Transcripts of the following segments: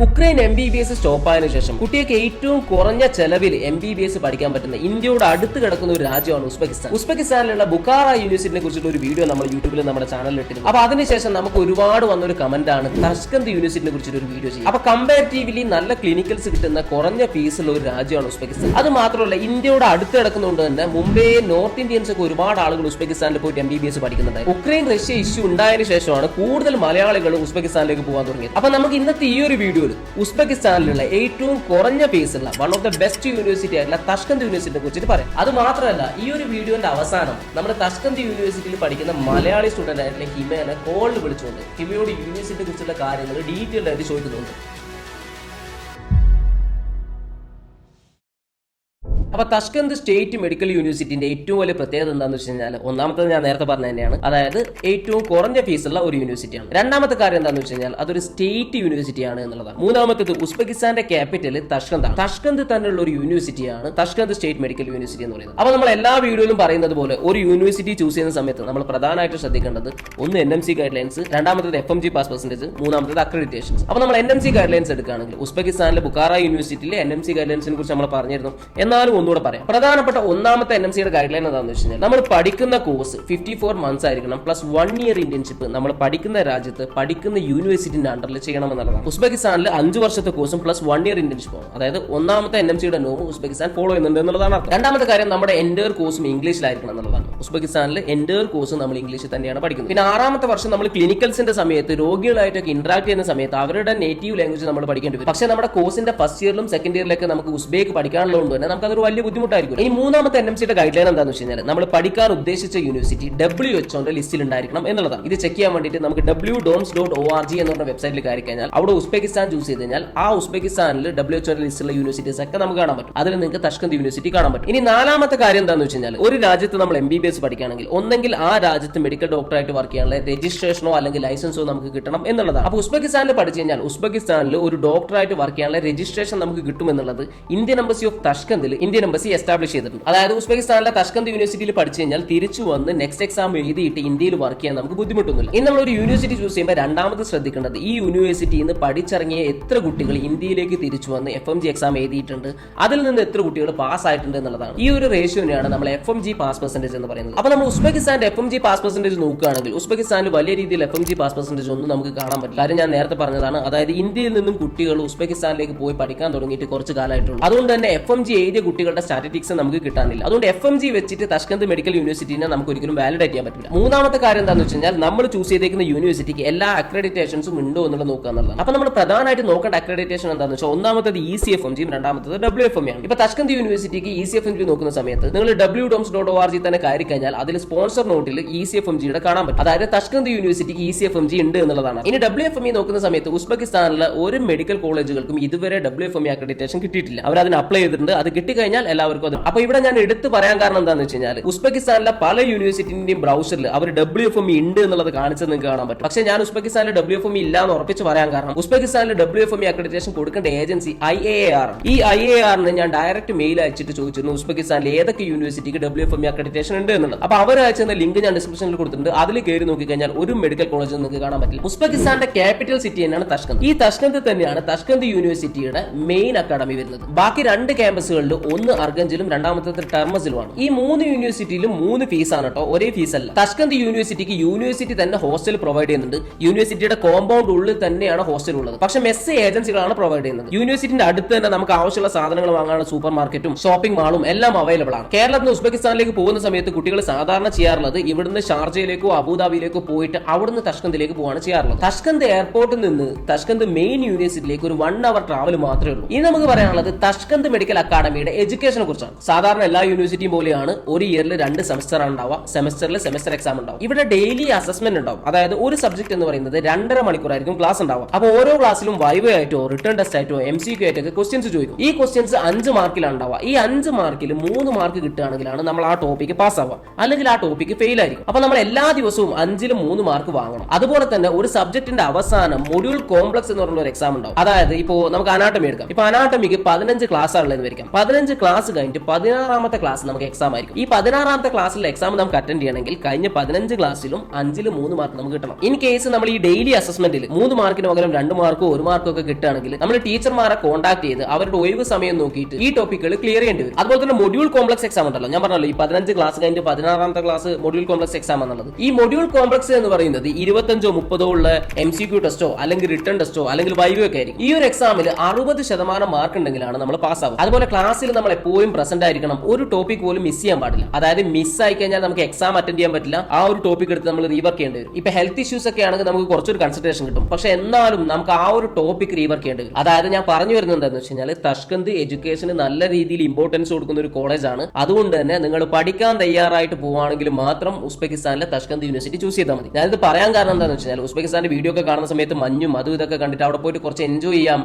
Ukraine MBBS സ്റ്റോപ്പായതിനു ശേഷം കുട്ടികൾക്ക് ഏറ്റവും കുറഞ്ഞ ചെലവിൽ MBBS പഠിക്കാൻ പറ്റുന്ന ഇന്ത്യയോട് അടുത്ത് കിടക്കുന്ന ഒരു രാജ്യമാണ് ഉസ്ബെക്കിസ്ഥാൻ. ഉസ്ബെക്കിസ്ഥാനിലുള്ള ബുഖാറ യൂണിവേഴ്സിറ്റിനെ കുറിച്ചുള്ള ഒരു വീഡിയോ നമ്മൾ യൂട്യൂബിൽ നമ്മുടെ ചാനലിൽ ഇട്ടിരുന്നു. അപ്പൊ അതിനുശേഷം നമുക്ക് ഒരുപാട് വന്നൊരു കമന്റ് ആണ് തഷ്കന്ത് യൂണിവേഴ്സിറ്റിനെ കുറിച്ചുള്ള ഒരു വീഡിയോ ചെയ്യും. അപ്പൊ കമ്പാരിറ്റീവ്ലി നല്ല ക്ലിനിക്കൽസ് കിട്ടുന്ന കുറഞ്ഞ ഫീസുള്ള ഒരു രാജ്യമാണ് ഉസ്ബെക്കിസ്ഥാൻ. അത് മാത്രമല്ല ഇന്ത്യയോട് അടുത്ത് കിടക്കുന്നതുകൊണ്ട് തന്നെ മുംബൈ നോർത്ത് ഇന്ത്യൻസ് ഒക്കെ ഒരുപാട് ആളുകൾ ഉസ്ബെക്കിസ്ഥാനിൽ പോയിട്ട് MBBS പഠിക്കുന്നുണ്ടായി. ഉക്രൈൻ റഷ്യ ഇഷ്യൂ ഉണ്ടായതിനു ശേഷമാണ് കൂടുതൽ മലയാളികൾ ഉസ്ബെക്കിസ്ഥാനിലേക്ക് പോകാൻ തുടങ്ങിയത്. അപ്പൊ നമുക്ക് ഇന്നത്തെ ഈ ഒരു വീഡിയോ ഉസ്ബെക്കിസ്ഥാനിലുള്ള ഏറ്റവും കുറഞ്ഞ ഫീസുള്ള one of the best university ആയിട്ടുള്ള തഷ്കന്ത് യൂണിവേഴ്സിറ്റിയെ കുറിച്ചിട്ട് പറയാം. അത് മാത്രമല്ല ഈ ഒരു വീഡിയോന്റെ അവസാനം നമ്മുടെ തഷ്കന്ത് യൂണിവേഴ്സിറ്റിയിൽ പഠിക്കുന്ന മലയാളി സ്റ്റുഡന്റ് ആയിട്ടുള്ള ഹിമയെ കോളിൽ വിളിച്ചുകൊണ്ട് ഹിമയോട് യൂണിവേഴ്സിറ്റിയെ കുറിച്ചുള്ള കാര്യങ്ങൾ ഡീറ്റെയിൽഡ് ആയിട്ട് ചോദിക്കുന്നുണ്ട്. അപ്പൊ തഷ്കന്ത് സ്റ്റേറ്റ് മെഡിക്കൽ യൂണിവേഴ്സിറ്റിന്റെ ഏറ്റവും വലിയ പ്രത്യേകത എന്താണെന്ന് വെച്ച് കഴിഞ്ഞാൽ ഒന്നാമത്തത് ഞാൻ നേരത്തെ പറഞ്ഞ തന്നെയാണ്, അതായത് ഏറ്റവും കുറഞ്ഞ ഫീസുള്ള ഒരു യൂണിവേഴ്സിറ്റിയാണ്. രണ്ടാമത്തെ കാര്യം എന്താണെന്ന് വെച്ച് കഴിഞ്ഞാൽ അതൊരു സ്റ്റേറ്റ് യൂണിവേഴ്സിറ്റിയാണ് എന്നുള്ളതാണ്. മൂന്നാമത്തേത് ഉസ്ബെക്കിസ്ഥാന്റെ ക്യാപിറ്റൽ തഷ്കന്ത് ആണ്. തഷ്കന്ത് തന്നെയുള്ള ഒരു യൂണിവേഴ്സിറ്റിയാണ് തഷ്കന്ത് സ്റ്റേറ്റ് മെഡിക്കൽ യൂണിവേഴ്സിറ്റി എന്ന് പറയുന്നത്. അപ്പൊ നമ്മൾ എല്ലാ വീഡിയോയിലും പറയുന്നത് പോലെ ഒരു യൂണിവേഴ്സിറ്റി ചൂസ് ചെയ്യുന്ന സമയത്ത് നമ്മൾ പ്രധാനമായിട്ട് ശ്രദ്ധിക്കേണ്ടത് ഒന്ന് NMC ഗൈഡ് ലൈൻസ്, രണ്ടാമത്തേത് FMG പാസ് പെർസെന്റേജ്, മൂന്നാമത്തേത് അക്രഡിറ്റേഷൻസ്. അപ്പൊ നമ്മൾ NMC ഗൈഡ് ലൈൻസ് എടുക്കുകയാണെങ്കിൽ ഉസ്ബെക്കിസ്ഥാനിലെ ബുഖാറ യൂണിവേഴ്സിറ്റിയിലെ NMC ഗൈഡ് ലൈൻസിനെ കുറിച്ച് നമ്മൾ പറഞ്ഞിരുന്നു. എന്നാലും ഒന്നുകൂടെ പറയാം. പ്രധാനപ്പെട്ട ഒന്നാമത്തെ NMCയുടെ ഗൈഡ് ലൈൻ എന്താണെന്ന് വെച്ച് കഴിഞ്ഞാൽ നമ്മൾ പഠിക്കുന്ന കോഴ്സ് 54 മന്ത്സ് ആയിരിക്കണം, പ്ലസ് 1 ഇയർ ഇന്റേൺഷിപ്പ് നമ്മൾ പഠിക്കുന്ന രാജ്യത്ത് പഠിക്കുന്ന യൂണിവേഴ്സിറ്റിന്റെ അണ്ടറിൽ ചെയ്യണമെന്നുള്ളതാണ്. ഉസ്ബെക്കിസ്ഥാനിൽ 5 വർഷത്തെ കോഴ്സും പ്ലസ് 1 ഇയർ ഇന്റേൺഷിപ്പ് ആണ്. അതായത് ഒന്നാമത്തെ NMCയുടെ നോം ഉസ്ബെക്കിസ്ഥാൻ ഫോളോ ചെയ്യുന്നുണ്ട് എന്നുള്ളതാണ്. രണ്ടാമത്തെ കാര്യം നമ്മുടെ എൻഡർ കോഴ്സും ഇംഗ്ലീഷിലായിരിക്കണം എന്നുള്ളതാണ്. ഉസ്ബെക്കിസ്ഥാനിൽ എൻഡർ കോഴ്സ് നമ്മൾ ഇംഗ്ലീഷിൽ തന്നെയാണ് പഠിക്കുന്നത്. പിന്നെ ആറാമത്തെ വർഷം നമ്മൾ ക്ലിനിക്കൽസിന്റെ സമയത്ത് രോഗികളായിട്ടൊക്കെ ഇന്ററാക്ട് ചെയ്യുന്ന സമയത്ത് അവരുടെ നേറ്റീവ് ലാംഗ്വേജ് നമ്മൾ പഠിക്കേണ്ടി വരും. പക്ഷേ നമ്മുടെ കോഴ്സിന്റെ ഫസ്റ്റ് ഇയറിലും സെക്കൻഡ് ഇയറിലൊക്കെ നമുക്ക് ഉസ്ബേക്ക് പഠിക്കാനുള്ളതുകൊണ്ട് തന്നെ നമുക്ക് അതൊരു വലിയ ബുദ്ധിമുട്ടായിരിക്കും. ഈ മൂന്നാമത്തെ NMCയുടെ ഗൈഡ് ലൈൻ എന്താണെന്ന് വെച്ച് കഴിഞ്ഞാൽ നമ്മൾ പഠിക്കാൻ ഉദ്ദേശിച്ച യൂണിവേഴ്സിറ്റി WHO ലിസ്റ്റിൽ ഉണ്ടായിരിക്കണം എന്നുള്ളതാണ്. ഇത് ചെക്ക് ചെയ്യാൻ വേണ്ടിയിട്ട് നമുക്ക് www.doms.org എന്ന് പറഞ്ഞ വെബ്സൈറ്റിൽ കയറി കഴിഞ്ഞാൽ അവിടെ ഉസ്ബെക്കിസ്ഥാൻ ചൂസ് ചെയ്ത് കഴിഞ്ഞാൽ ആ ഉസ്ബെക്കിസ്ഥാനിൽ WHO ലിസ്റ്റിലുള്ള യൂണിവേഴ്സിറ്റീസ് ഒക്കെ നമുക്ക് കാണാൻ പറ്റും. അതിൽ നിങ്ങൾക്ക് തഷ്കന്ത് യൂണിവേഴ്സിറ്റി കാണാൻ പറ്റും. ഇനി നാലാമത്തെ കാര്യം എന്താണെന്ന് വെച്ച് കഴിഞ്ഞാൽ ഒരു രാജ്യത്ത് നമ്മൾ MBBS പഠിക്കുകയാണെങ്കിൽ ഒന്നെങ്കിൽ ആ രാജ്യത്ത് മെഡിക്കൽ ഡോക്ടറായിട്ട് വർക്ക് ചെയ്യാനുള്ള രജിസ്ട്രേഷനോ അല്ലെങ്കിൽ ലൈസൻസോ നമുക്ക് കിട്ടണം എന്നുള്ളതാണ്. അപ്പോൾ ഉസ്ബെക്കിസ്ഥാനിൽ പഠിച്ചു കഴിഞ്ഞാൽ ഉസ്ബെക്കിസ്ഥാനിൽ ഒരു ഡോക്ടറായിട്ട് വർക്ക് ചെയ്യാനുള്ള രജിസ്ട്രേഷൻ നമുക്ക് കിട്ടും എന്നുള്ളത് ഇന്ത്യൻ എംബസി ഓഫ് തഷ്കന്തിൽ ഇന്ത്യൻ എംബസി എസ്റ്റാബ്ലിഷ് ചെയ്തിട്ടുണ്ട്. അതായത് ഉസ്ബെക്കിസ്ഥാനിലെ തഷ്കന്ത് യൂണിവേഴ്സിറ്റിയിൽ പഠിച്ചു കഴിഞ്ഞാൽ തിരിച്ചു വന്ന് നെക്സ്റ്റ് എക്സാം എഴുതിയിട്ട് ഇന്ത്യയിൽ വർക്ക് ചെയ്യാൻ നമുക്ക് ബുദ്ധിമുട്ടൊന്നുമില്ല. ഇനി നമ്മൾ ഒരു യൂണിവേഴ്സിറ്റി ചൂസ് ചെയ്യുമ്പോൾ രണ്ടാമത് ശ്രദ്ധിക്കേണ്ടത് ഈ യൂണിവേഴ്സിറ്റിയിൽ നിന്ന് പഠിച്ചിറങ്ങിയ എത്ര കുട്ടികൾ ഇന്ത്യയിലേക്ക് തിരിച്ചു വന്ന് FMG എക്സാം എഴുതിയിട്ടുണ്ട്, അതിൽ നിന്ന് എത്ര കുട്ടികൾ പാസ് ആയിട്ടുണ്ട് എന്നുള്ളതാണ്. ഈ ഒരു റേഷ്യോനെയാണ് നമ്മൾ FMG പാസ് പെർസെന്റേജ് എന്ന് പറയുന്നത്. അപ്പോൾ നമ്മൾ ഉസ്ബെക്കിസ്ഥാന്റെ FMG പാസ് പെർസെന്റേജ് നോക്കുകയാണെങ്കിൽ ഉസ്ബെക്കിസ്ഥാനിൽ വലിയ രീതിയിൽ FMG പാസ് പെർസെന്റേജ് ഒന്നും നമുക്ക് കാണാൻ പറ്റില്ല. കാര്യം ഞാൻ നേരത്തെ പറഞ്ഞതാണ്, അതായത് ഇന്ത്യയിൽ നിന്നും കുട്ടികൾ ഉസ്ബെക്കിസ്ഥാനിലേക്ക് പോയി പഠിക്കാൻ തുടങ്ങിയിട്ട് കുറച്ച് കാലമായിട്ടുള്ളൂ. അതുകൊണ്ട് തന്നെ FMG എഴുതിയ കുട്ടികളുടെ സ്റ്റാറ്റിസ്റ്റിക്സ് നമുക്ക് കിട്ടാനില്ല. അതുകൊണ്ട് FMG വെച്ചിട്ട് തഷ്കന്ത് മെഡിക്കൽ യൂണിവേഴ്സിറ്റിനെ നമുക്ക് ഒരിക്കലും വാലിഡേറ്റ് ചെയ്യാൻ പറ്റില്ല. മൂന്നാമത്തെ കാര്യം എന്താണെന്ന് വെച്ച് കഴിഞ്ഞാൽ നമ്മൾ ചൂസ് ചെയ്തേക്കുന്ന യൂണിവേഴ്സിറ്റിക്ക് എല്ലാ അക്രഡിറ്റേഷൻസും ഉണ്ടോ എന്നുള്ളത് നോക്കുക എന്നുള്ളതാണ്. അപ്പോൾ നമ്മൾ പ്രധാനമായിട്ട് നോക്കേണ്ട അക്രഡിറ്റേഷൻ എന്താണെന്ന് വെച്ചാൽ ഒന്നാമത്തത് ECFMG, രണ്ടാമത്തത് WFME ആണ്. ഇപ്പൊ തഷ്കന്ത് യൂണിവേഴ്സിറ്റിക്ക് ECFMG നോക്കുന്ന സമയത്ത് നിങ്ങൾ www.doms.org തന്നെ കയറി കഴിഞ്ഞാൽ അതിൽ സ്പോൺസർ നോട്ടിൽ ECFMGയുടെ കാണാൻ പറ്റും. അതായത് തഷ്കന്ത് യൂണിവേഴ്സിറ്റിക്ക് ECFMG ഉണ്ട് എന്നുള്ളതാണ്. ഇനി WFME നോക്കുന്ന സമയത്ത് ഉസ്ബെക്കിസ്ഥാനിലെ ഒരു മെഡിക്കൽ കോളേജുകൾക്കും ഇതുവരെ WFME അക്രഡിറ്റേഷൻ കിട്ടിയിട്ടില്ല. അവർ അതിന് അപ്ലൈ ചെയ്തിട്ടുണ്ട്. അത് കിട്ടിക്കഴിഞ്ഞാൽ എല്ലാവർക്കും അത്. അപ്പൊ ഇവിടെ ഞാൻ എടുത്ത് പറയാൻ കാരണം എന്താണെന്ന് വെച്ച് കഴിഞ്ഞാൽ ഉസ്ബെക്കിസ്ഥാനിലെ പല യൂണിവേഴ്സിറ്റിന്റെയും ബ്രൗസറിൽ അവർ WFME ഉണ്ട് എന്നുള്ളത് കാണിച്ചത് നിങ്ങൾക്ക് കാണാൻ പറ്റും. പക്ഷേ ഞാൻ ഉസ്ബെക്കിസ്ഥാനിൽ WFME ഇല്ല എന്ന് ഉറപ്പിച്ച് പറയാൻ കാരണം ഉസ്ബെക്കിസ്ഥാനിൽ WFME അക്രഡിറ്റേഷൻ കൊടുക്കേണ്ട ഏജൻസി IAAR. ഈ IAAറിന് ഞാൻ ഡയറക്റ്റ് മെയിൽ അയച്ചിട്ട് ചോദിച്ചിരുന്നു ഉസ്ബെക്കിസ്ഥാനിൽ ഏതൊക്കെ യൂണിവേഴ്സിറ്റിക്ക് WFME അക്രഡിറ്റേഷൻ ഉണ്ട് എന്നുള്ളത്. അപ്പൊ അവർ അയച്ച ലിങ്ക് ഞാൻ ഡിസ്ക്രിപ്ഷനിൽ കൊടുത്തിട്ടുണ്ട്. അതിൽ കയറി നോക്കിക്കഴിഞ്ഞാൽ ഒരു മെഡിക്കൽ കോളേജ് നിങ്ങൾക്ക് കാണാൻ പറ്റില്ല. ഉസ്ബെക്കിസ്ഥാന്റെ ക്യാപിറ്റൽ സിറ്റി തന്നെയാണ് തഷ്കന്ത്. ഈ തഷ്കന്ത് തന്നെയാണ് തഷ്കന്ത് യൂണിവേഴ്സിറ്റിയുടെ മെയിൻ അക്കാഡമി വരുന്നത്. ബാക്കി 2 ക്യാമ്പസുകളിൽ ഒന്ന് അർഗഞ്ചിലും രണ്ടാമത്തെ ടെർമസിലുമാണ്. ഈ 3 യൂണിവേഴ്സിറ്റിയിലും 3 ഫീസാണ് കേട്ടോ, ഒരേ ഫീസ് അല്ല. തഷ്കന്ത് യൂണിവേഴ്സിറ്റിക്ക് യൂണിവേഴ്സിറ്റി തന്നെ ഹോസ്റ്റൽ പ്രൊവൈഡ് ചെയ്യുന്നുണ്ട്. യൂണിവേഴ്സിറ്റിയുടെ കോമ്പൗണ്ട് ഉള്ളിൽ തന്നെയാണ് ഹോസ്റ്റൽ ഉള്ളത്. പക്ഷേ മെസ്സ് ഏജൻസികളാണ് പ്രൊവൈഡ് ചെയ്യുന്നത്. യൂണിവേഴ്സിറ്റിന്റെ അടുത്ത് തന്നെ നമുക്ക് ആവശ്യമുള്ള സാധനങ്ങൾ വാങ്ങാനുള്ള സൂപ്പർ മാർക്കറ്റും ഷോപ്പിംഗ് മാളും എല്ലാം അവൈലബിൾ ആണ്. കേരളത്തിൽ നിന്ന് ഉസ്ബെക്കിസ്ഥാനിലേക്ക് പോകുന്ന സമയത്ത് കുട്ടികൾ സാധാരണ ചെയ്യാറുള്ളത് ഇവിടുന്ന് ഷാർജയിലേക്കോ അബുദാബിയിലേക്കോ പോയിട്ട് അവിടുന്ന് തഷ്കന്തിലേക്ക് പോവാണ് ചെയ്യാറുള്ളത്. തഷ്കന്ത് എയർപോർട്ടിൽ നിന്ന് തഷ്കന്ത് മെയിൻ യൂണിവേഴ്സിറ്റിയിലേക്ക് ഒരു 1 അവർ ട്രാവൽ മാത്രമേ ഉള്ളൂ. ഇനി നമുക്ക് പറയാനുള്ളത് തഷ്കന്ത് മെഡിക്കൽ അക്കാഡമിയുടെ എഡ്യൂക്കേഷനെ കുറിച്ചാണ്. സാധാരണ എല്ലാ യൂണിവേഴ്സിറ്റിയും പോലെയാണ് ഒരു ഇയറിൽ 2 സെമസ്റ്റർ ഉണ്ടാവുക. സെമസ്റ്ററിൽ സെമസ്റ്റർ എക്സാം ഉണ്ടാവും. ഇവിടെ ഡെയിലി അസസ്മെന്റ് ഉണ്ടാവും. അതായത് ഒരു സബ്ജക്ട് എന്ന് പറയുന്നത് 2.5 മണിക്കൂറായിരിക്കും ക്ലാസ് ഉണ്ടാവുക. അപ്പോൾ ഓരോ ക്ലാസ്സിലും വൈവ ആയിട്ടോ റിട്ടേൺ ടെസ്റ്റ് ആയിട്ടോ MCQ ആയിട്ടൊക്കെ ക്വസ്റ്റ്യൻസ് ചോദിക്കും. ഈ ക്വസ്റ്റ്യൻസ് 5 മാർക്കിലാണ് ഉണ്ടാവുക. ഈ 5 മാർക്കിൽ 3 മാർക്ക് കിട്ടുകയാണെങ്കിലാണ് നമ്മൾ ആ ടോപ്പിക്ക് പാസ് ആവുക, അല്ലെങ്കിൽ ആ ടോപ്പിക്ക് ഫെയിൽ ആയിരിക്കും. അപ്പോൾ നമ്മൾ എല്ലാ ദിവസവും 5ൽ 3 മാർക്ക് വാങ്ങണം. അതുപോലെ തന്നെ ഒരു സബ്ജക്റ്റിന്റെ അവസാനം മൊഡ്യൂൾ കോംപ്ലക്സ് എന്ന് പറഞ്ഞ ഒരു എക്സാം ഉണ്ടാവും. അതായത് ഇപ്പോൾ നമുക്ക് അനാട്ടമി എടുക്കാം. ഇപ്പൊ അനാട്ടമിക്ക് 15 ക്ലാസ് ആണുള്ളതെന്ന് വരിക്കാം. 15 ക്ലാസ് കഴിഞ്ഞിട്ട് 16ാമത്തെ ക്ലാസ് നമുക്ക് എക്സാം ആയിരിക്കും. ഈ 16ാമത്തെ ക്ലാസ്സിലെ എക്സാം നമുക്ക് അറ്റൻഡ് ചെയ്യണമെങ്കിൽ കഴിഞ്ഞ 15 ക്ലാസ്സിലും 5-ൽ 3 മാർക്ക് നമുക്ക് കിട്ടണം. ഇൻ കേസ് നമ്മൾ ഈ ഡെയിലി അസസ്മെന്റിൽ 3 മാർക്കിന് പകരം 2 മാർക്കോ 1 മാർക്കോ ഒക്കെ കിട്ടുകയാണെങ്കിൽ നമ്മൾ ടീച്ചർമാരെ കോൺടാക്ട് ചെയ്ത് അവരുടെ ഒഴിവ് സമയം നോക്കിയിട്ട് ഈ ടോപ്പിക്കുകൾ ക്ലിയർ ചെയ്യേണ്ടി വരും. അതുപോലെ തന്നെ മൊഡ്യൂൾ കോംപ്ലക്സ് എക്സാം ഉണ്ടല്ലോ, ഞാൻ പറഞ്ഞല്ലോ ഈ 15 ക്ലാസ് കഴിഞ്ഞിട്ട് 16ാമത്തെ ക്ലാസ് മൊഡ്യൂൾ കോംപ്ലക്സ് എക്സാം എന്നുള്ളത്. ഈ മൊഡ്യൂൾ കോംപ്ലക്സ് എന്ന് പറയുന്നത് 25-30 ഉള്ള MCQ ടെസ്റ്റോ അല്ലെങ്കിൽ റിട്ടേൺ ടെസ്റ്റോ അല്ലെങ്കിൽ വൈവോ ഒക്കെ ആയിരിക്കും. ഈ ഒരു എക്സാമിൽ 60% മാർക്ക് ഉണ്ടെങ്കിലാണ് നമ്മൾ പാസ് ആവുക. അതുപോലെ ക്ലാസ്സിൽ നമ്മൾ എപ്പോഴും പ്രസന്റ് ആയിരിക്കണം. ഒരു ടോപ്പിക് പോലും മിസ് ചെയ്യാൻ പാടില്ല. അതായത് മിസ് ആയി കഴിഞ്ഞാൽ നമുക്ക് എക്സാം അറ്റൻഡ് ചെയ്യാൻ പറ്റില്ല. ആ ഒരു ടോപ്പിക് എടുത്ത് നമ്മൾ റീവർക്ക് ചെയ്യേണ്ടി വരും. ഇപ്പൊ ഹെൽത്ത് ഇഷ്യൂസ് ഒക്കെ ആണെങ്കിൽ നമുക്ക് കുറച്ചൊരു കൺസൾട്ടേഷൻ കിട്ടും. പക്ഷെ എന്നാലും നമുക്ക് ആ ഒരു ടോപ്പിക് റീവർക്ക് ചെയ്യേണ്ടി വരും. അതായത് ഞാൻ പറഞ്ഞു വരുന്നത് എന്താണെന്ന് വെച്ച് കഴിഞ്ഞാൽ തഷ്കന്ത് എഡ്യൂക്കേഷന് നല്ല രീതിയിൽ ഇമ്പോർട്ടൻസ് കൊടുക്കുന്ന ഒരു കോളേജാണ്. അതുകൊണ്ട് തന്നെ നിങ്ങൾ പഠിക്കാൻ തയ്യാറായിട്ട് പോവുകയാണെങ്കിൽ മാത്രം ഉസ്ബെക്കിസ്ഥാനിലെ തഷ്കന്ത് യൂണിവേഴ്സിറ്റി ചൂസ് ചെയ്താൽ മതി. ഞാനിത് പറയാൻ കാരണം എന്താണെന്ന് വെച്ചാൽ ഉസ്ബെക്കിസ്ഥാന്റെ വീഡിയോ ഒക്കെ കാണുന്ന സമയത്ത് മഞ്ഞും അതും ഇതൊക്കെ കണ്ടിട്ട് അവിടെ പോയിട്ട് കുറച്ച് എൻജോയ് ചെയ്യാം,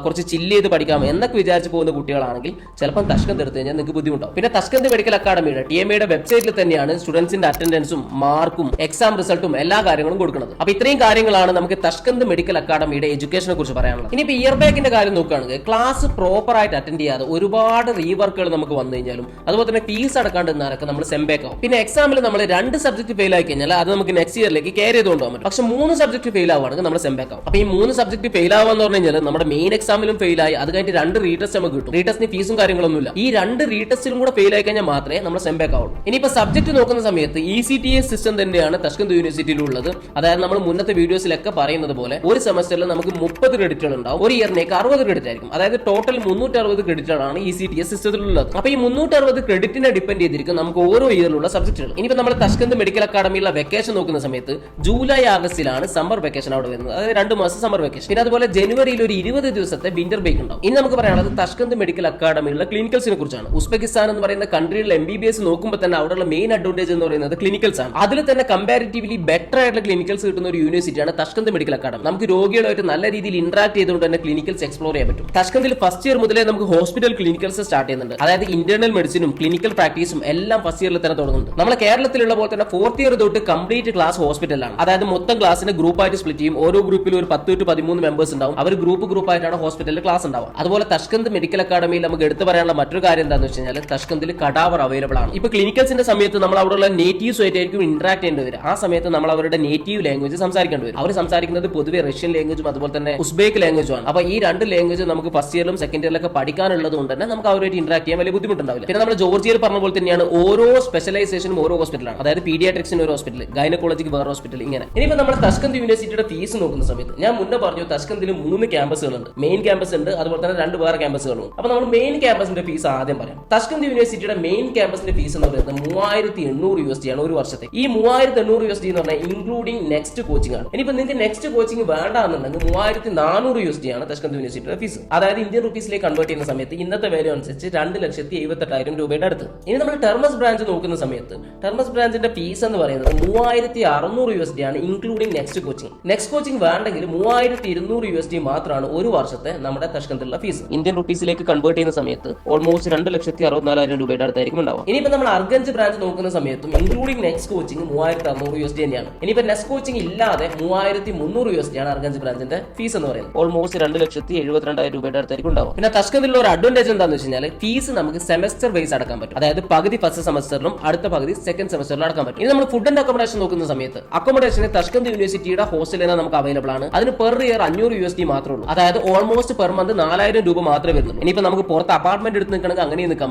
കുറച്ച് ചില്ല് ചെയ്ത് പഠിക്കാം എന്നൊക്കെ വിചാരിച്ച് പോകുന്ന കുട്ടികളാണെങ്കിൽ ചിലപ്പോൾ തഷ്കന്ത് എടുത്തു കഴിഞ്ഞാൽ നിങ്ങൾക്ക് ബുദ്ധിമുട്ടാവും. പിന്നെ തഷ്കന്ത് മെഡിക്കൽ അക്കാഡമിയുടെ TMAയുടെ വെബ്സൈറ്റിൽ തന്നെയാണ് സ്റ്റുഡൻസിന്റെ അറ്റൻഡൻസും മാർക്കും എക്സാം റിസൾട്ടും എല്ലാ കാര്യങ്ങളും കൊടുക്കുന്നത്. അപ്പൊ ഇത്രയും കാര്യങ്ങളാണ് നമുക്ക് തഷ്കന്ത് മെഡിക്കൽ അക്കാഡമിയുടെ എഡ്യൂക്കേഷനെ കുറിച്ച് പറയാനുള്ളത്. ഇനിയിപ്പോ ഇയർ ബാക്കിന്റെ കാര്യം നോക്കുകയാണെങ്കിൽ ക്ലാസ് പ്രോപ്പർ ആയിട്ട് അറ്റൻഡ് ചെയ്യാതെ ഒരുപാട് റീവർക്കുകൾ നമുക്ക് വന്നു കഴിഞ്ഞാലും അതുപോലെ തന്നെ ഫീസ് അടക്കാണ്ട് നിന്നാലൊക്കെ നമ്മൾ സെംബേക്ക് ആവും. പിന്നെ എക്സാമിൽ നമ്മൾ 2 സബ്ജക്ട് ഫെയിൽ ആയി കഴിഞ്ഞാൽ അത് നമുക്ക് നെക്സ്റ്റ് ഇയറിലേക്ക് കെയർ ചെയ്ത് കൊണ്ടുപോകാൻ പറ്റും. പക്ഷെ 3 സബ്ജക്ട് ഫെയിൽ ആവുകയാണെങ്കിൽ നമ്മൾ സെംബേക്ക് ആവും. അപ്പൊ ഈ 3 സബ്ജക്ട് ഫെയിൽ ആവുക എന്ന് പറഞ്ഞു കഴിഞ്ഞാൽ നമ്മുടെ മെയിൻ എക്സാമിലും ഫെയിൽ ആയി, അത് കഴിഞ്ഞിട്ട് 2 റീടെസ്റ്റ് നമുക്ക് കിട്ടും. റീടെസ്റ്റിന് ഫീസും കാര്യങ്ങളൊന്നുമില്ല. ഈ 2 റീടെസ്റ്റിലും കൂടെ ഫെയിൽ ആയി കഴിഞ്ഞാൽ മാത്രമേ നമ്മൾ സെംബേക്ക് ആവുള്ളൂ. ഇനിയിപ്പോ സബ്ജക്ട് നോക്കുന്ന സമയത്ത് ECTS സിസ്റ്റം തന്നെയാണ് തഷ്കന്ത് യൂണിവേഴ്സിറ്റിയിൽ ഉള്ളത്. അതായത് നമ്മൾ മുന്നത്തെ വീഡിയോസിലൊക്കെ പറയുന്നത് പോലെ ഒരു സെമസ്റ്ററിൽ നമുക്ക് 30 ക്രെഡിറ്റുകൾ ഉണ്ടാവും. ഒരു ഇയറിലേക്ക് 60 ക്രെഡിറ്റ് ആയിരിക്കും. അതായത് ടോട്ടൽ 360 ക്രെഡിറ്റുകളാണ് ECTS സിസ്റ്റത്തിലുള്ളത്. അപ്പൊ ഈ 360 ക്രെഡിറ്റിനെ ഡിപ്പെൻഡ് ചെയ്തിരിക്കും നമുക്ക് ഓരോ ഇയറിലുള്ള സബ്ജക്റ്റുകൾ. ഇനിയിപ്പോ നമ്മൾ തഷ്കന്ത് മെഡിക്കൽ അക്കാഡമിയിലുള്ള വെക്കേഷൻ നോക്കുന്ന സമയത്ത് ജൂലൈ ആഗസ്റ്റിലാണ് സമ്മർ വെക്കേഷൻ അവിടെ വരുന്നത്. അതായത് 2 മാസം സമ്മർ വെക്കേഷൻ. പിന്നെ അതുപോലെ ജനുവരിയിൽ ഒരു 20 ദിവസത്തെ വിന്റർ ബ്രേക്ക് ഉണ്ടാവും. ഇനി നമുക്ക് പറയാനുള്ളത് തഷ്കന്ത് മെഡിക്കൽ അക്കാഡമിയിലുള്ള ക്ലിനിക്കൽസിനെ കുറിച്ചാണ്. ഉസ്ബെക്കിസ്ഥാൻ എന്ന് പറയുന്ന കൺട്രിയിലെ MBBS നോക്കുമ്പോൾ തന്നെ അവിടെയുള്ള മെയിൻ അഡ്വാൻറ്റേജ് എന്ന് പറയുന്നത് ക്ലിനിക്കൽസ് ആണ്. അതിൽ തന്നെ കമ്പാരിറ്റീവ്ലി ബെറ്റർ ആയിട്ടുള്ള ക്ലിനിക്കൽസ് കിട്ടുന്ന ഒരു യൂണിവേഴ്സിറ്റിയാണ് തഷ്കന്ത് മെഡിക്കൽ അക്കാഡമി. നമുക്ക് രോഗികളുമായിട്ട് നല്ല രീതിയിൽ ഇന്ററാക്ട് ചെയ്തുകൊണ്ട് തന്നെ ക്ലിനിക്കൽസ് എക്സ്പ്ലോർ ചെയ്യാൻ പറ്റും. തഷ്കന്തിൽ ഫസ്റ്റ് ഇയർ മുതലേ നമുക്ക് ഹോസ്പിറ്റൽ ക്ലിനിക്കൽസ് സ്റ്റാർട്ട് ചെയ്യുന്നുണ്ട്. അതായത് ഇന്റേണൽ മെഡിസിനും ക്ലിനിക്കൽ പ്രാക്ടീസും എല്ലാം ഫസ്റ്റ് ഇയറിൽ തന്നെ തുടങ്ങുന്നുണ്ട്. നമ്മുടെ കേരളത്തിലുള്ള പോലെ തന്നെ 4th ഇയർ തൊട്ട് കംപ്ലീറ്റ് ക്ലാസ് ഹോസ്പിറ്റലാണ്. അതായത് മൊത്തം ക്ലാസ്സിനെ ഗ്രൂപ്പായിട്ട് സ്പ്ലിറ്റ് ചെയ്യും. ഓരോ ഗ്രൂപ്പിലും ഒരു 10-13 മെമ്പേഴ്സ് ഉണ്ടാവും. അവർ ഗ്രൂപ്പായിട്ടാണ് ഹോസ്പിറ്റലിൽ ക്ലാസ് ഉണ്ടാവുക. അതുപോലെ തഷ്കന്ത് മെഡിക്കൽ അക്കാഡമിയിൽ നമുക്ക് എടുത്തു പറയാനുള്ള മറ്റൊരു കാര്യം എന്താണെന്ന് വെച്ച് കഴിഞ്ഞാൽ തഷ്കന്തിൽ കടാവർ അവൈലബിൾ ആണ്. ഇപ്പൊ ക്ലിനിക്കൽസിന്റെ സമയത്ത് നമ്മൾ അവിടെയുള്ള നേറ്റീവ്സ് ആയിട്ടായിരിക്കും ഇന്ററാക്ട് ചെയ്യേണ്ടി വരും. ആ സമയത്ത് നമ്മൾ അവരുടെ നേറ്റീവ് ലാംഗ്വേജ് സംസാരിക്കേണ്ടി വരും. അവർ സംസാരിക്കുന്നത് പൊതുവെ റഷ്യൻ ലാംഗ്വേജും അതുപോലെ തന്നെ ഉസ്ബേക്ക് ലാംഗ്വേജും ആണ്. അപ്പൊ ഈ 2 ലാംഗ്വേജ് നമുക്ക് ഫസ്റ്റ് ഇയറിലും സെക്കൻഡ് ഇയറിലൊക്കെ പഠിക്കാനുള്ളത് കൊണ്ട് തന്നെ നമുക്ക് അവരുമായിട്ട് ഇന്ററാക്ട് ചെയ്യാൻ വലിയ ബുദ്ധിമുട്ടുണ്ടാവില്ല. പിന്നെ നമ്മൾ ജോർജിയയിൽ പറഞ്ഞ പോലെ തന്നെയാണ് ഓരോ സ്പെഷ്യലൈസേഷനും ഓരോ ഹോസ്പിറ്റലാണ്. അതായത് പീഡിയാട്രിക്സിന് ഒരു ഹോസ്പിറ്റൽ, ഗൈനക്കോളജിക്ക് വേറെ ഹോസ്പിറ്റൽ, ഇങ്ങനെ. ഇനിയിപ്പോൾ നമ്മൾ തഷ്കന്ത് യൂണിവേഴ്സിറ്റിയുടെ ഫീസ് നോക്കുന്ന സമയത്ത് ഞാൻ മുന്നേ പറഞ്ഞു തഷ്കന്തിൽ 3 ക്യാമ്പസുകളുണ്ട്. മെയിൻ ക്യാമ്പസ് ഉണ്ട്, അതുപോലെ തന്നെ 2 വേറെ ക്യാമ്പസുകളുണ്ട്. അപ്പൊ നമ്മൾ മെയിൻ ക്യാമ്പസിന്റെ ഫീസ് ആദ്യം പറയാം. തഷ്കന്ത് യൂണിവേഴ്സിറ്റിയുടെ മെയിൻ ക്യാമ്പസിന്റെ ഫീസ് എന്ന് പറയുന്നത് $3800 ആണ് ഒരു വർഷത്തെ. ഈ $3800 എന്ന് പറഞ്ഞാൽ ഇൻക്ലൂഡിംഗ് നെക്സ്റ്റ് കോച്ചിങ് ആണ്. ഇനിയിപ്പോൾ നിങ്ങൾക്ക് നെക്സ്റ്റ് കോച്ചിങ് വേണ്ട എന്നുണ്ടെങ്കിൽ $3400 ആണ് തഷ്കന്ത് യൂണിവേഴ്സിറ്റിയുടെ ഫീസ്. അതായത് ഇന്ത്യൻ റുപ്പീസിലേക്ക് കൺവേർട്ട് ചെയ്യുന്ന സമയത്ത് ഇന്നത്തെ വാല്യൂ അനുസരിച്ച് 2,78,000 രൂപയുടെ അടുത്ത്. ഇനി നമ്മൾ ടെർമസ് ബ്രാഞ്ച് നോക്കുന്ന സമയത്ത് ടെർമസ് ബ്രാഞ്ചിന്റെ ഫീസ് എന്ന് പറയുന്നത് $3600 ആണ് including next coaching. Next coaching വേണ്ടെങ്കിൽ $3200 മാത്രമാണ് ഒരു വർഷത്തെ നമ്മുടെ തഷ്കന്തിലുള്ള ഫീസ്. ഇന്ത്യൻ റുപ്പീസിലേക്ക് കൺവേർട്ട് ചെയ്യുന്ന സമയത്ത് ഓൾമോസ്റ്റ് 2,64,000 രൂപയുടെ അടുത്തായിരിക്കും ഉണ്ടാവും. ഇനിയിപ്പോൾ നമ്മൾ അർഗഞ്ച് ബ്രാഞ്ച് നോക്കുന്ന സമയത്തും ഇൻക്ലൂഡിംഗ് നെക്സ്റ്റ് കോച്ചിങ് $3600 തന്നെയാണ്. ഇനിയിപ്പോൾ നെക്സ്റ്റ് കോച്ചിങ് ഇല്ലാതെ $3300 ആണ് അർഗഞ്ച് ബ്രാഞ്ചിന്റെ ഫീസ് എന്ന് പറയുന്നത്. ഓൾമോസ്റ്റ് 2,72,000 രൂപയുടെ അടുത്തായിരിക്കും ഉണ്ടാവും. പിന്നെ തഷ്കന്തിലുള്ള ഒരു അഡ്വാൻറ്റേജ് എന്താണെന്ന് വെച്ച് കഴിഞ്ഞാൽ ഫീസ് നമുക്ക് സെമസ്റ്റർ വൈസ് അടക്കാൻ പറ്റും. അതായത് പകുതി ഫസ്റ്റ് സെമസ്റ്ററിലും അടുത്ത പകുതി സെക്കൻഡ് സെമസ്റ്ററിലും അടക്കാൻ പറ്റും. ഇനി നമ്മൾ ഫുഡ് ആൻഡ് അക്കോമഡേഷൻ നോക്കുന്ന സമയത്ത് അക്കോമഡേഷന് തഷ്കന്ത് യൂണിവേഴ്സിറ്റിയുടെ ഹോസ്റ്റലിൽ നമുക്ക് അവൈലബിൾ ആണ്. അതിന് പെർ ഇയർ $500 മാത്രമേ ഉള്ളൂ. അതായത് ഓൾമോസ്റ്റ് പെർ മന്ത് 4000 രൂപ മാത്രമേ വരുന്നുള്ളൂ. ഇനിയിപ്പോൾ നമുക്ക് പുറത്ത് അപ്പാർട്ട്മെന്റ് എടുത്ത് നിൽക്കണമെങ്കിൽ അങ്ങനെ നിൽക്കാൻ